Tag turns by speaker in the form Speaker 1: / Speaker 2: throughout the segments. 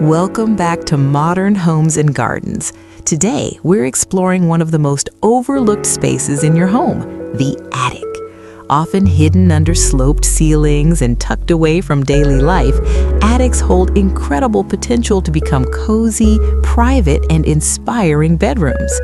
Speaker 1: Welcome back to Modern Homes and Gardens. Today, we're exploring one of the most overlooked spaces in your home, the attic. Often hidden under sloped ceilings and tucked away from daily life, attics hold incredible potential to become cozy, private, and inspiring bedrooms.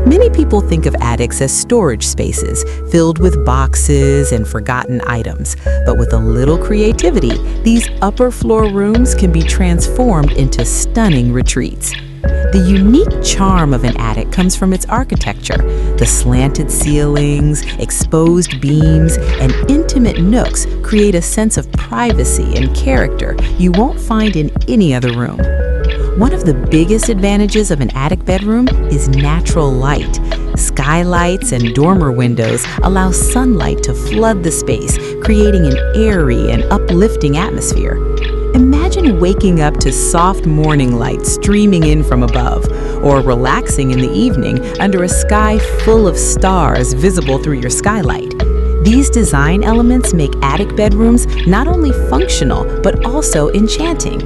Speaker 1: Many people think of attics as storage spaces filled with boxes and forgotten items, but with a little creativity, these upper floor rooms can be transformed into stunning retreats. The unique charm of an attic comes from its architecture. The slanted ceilings, exposed beams, and intimate nooks create a sense of privacy and character you won't find in any other room. One of the biggest advantages of an attic bedroom is natural light. Skylights and dormer windows allow sunlight to flood the space, creating an airy and uplifting atmosphere. Imagine waking up to soft morning light streaming in from above, or relaxing in the evening under a sky full of stars visible through your skylight. These design elements make attic bedrooms not only functional, but also enchanting.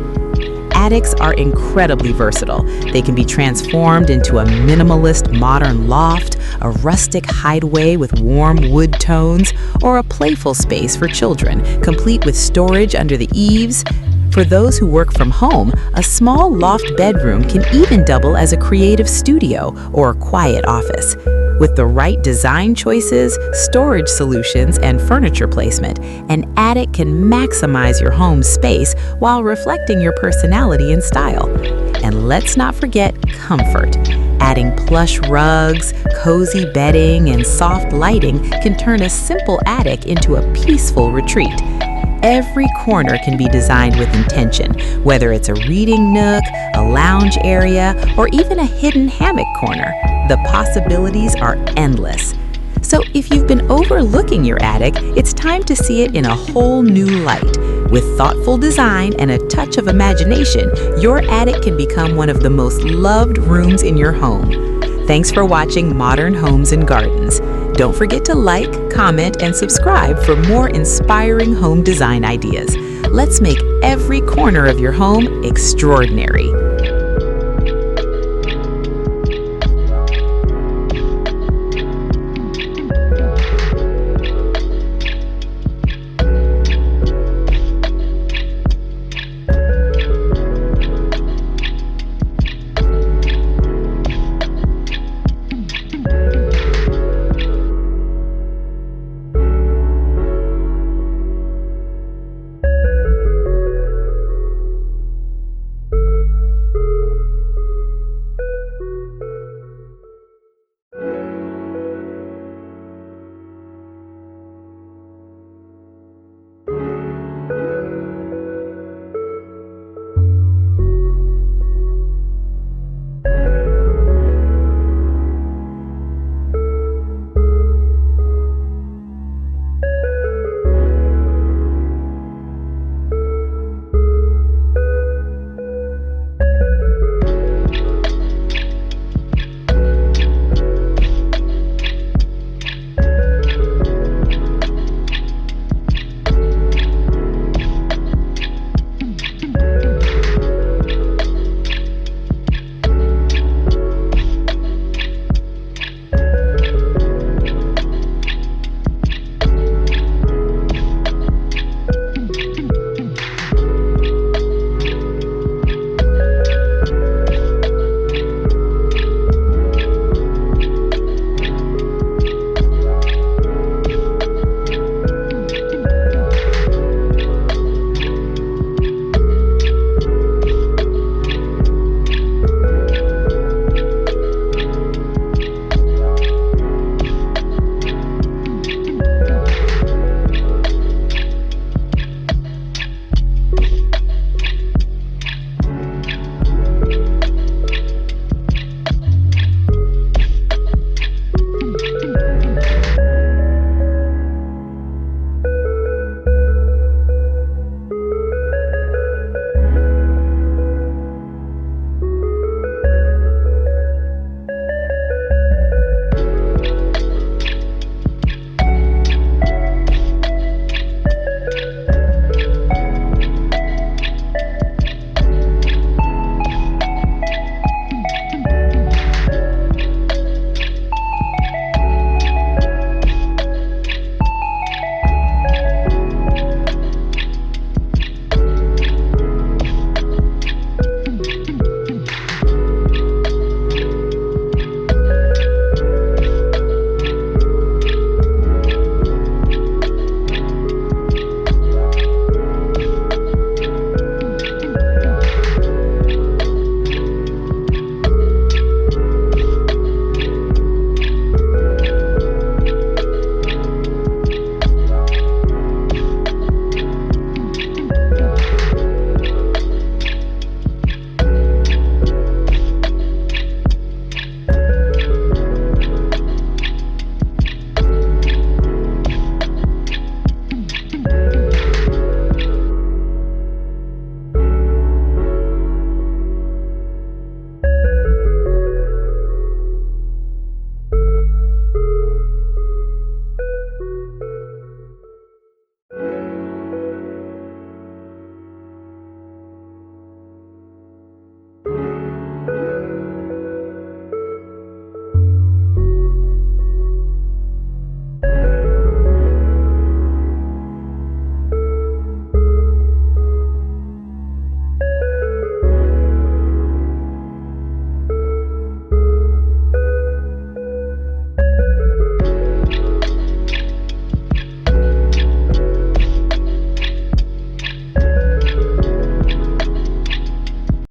Speaker 1: Attics are incredibly versatile. They can be transformed into a minimalist modern loft, a rustic hideaway with warm wood tones, or a playful space for children, complete with storage under the eaves. For those who work from home, a small loft bedroom can even double as a creative studio or a quiet office. With the right design choices, storage solutions, and furniture placement, an attic can maximize your home's space while reflecting your personality and style. And let's not forget comfort. Adding plush rugs, cozy bedding, and soft lighting can turn a simple attic into a peaceful retreat. Every corner can be designed with intention, whether it's a reading nook, a lounge area, or even a hidden hammock corner. The possibilities are endless. So if you've been overlooking your attic, it's time to see it in a whole new light. With thoughtful design and a touch of imagination, your attic can become one of the most loved rooms in your home. Thanks for watching Modern Homes and Gardens. Don't forget to like, comment, and subscribe for more inspiring home design ideas. Let's make every corner of your home extraordinary.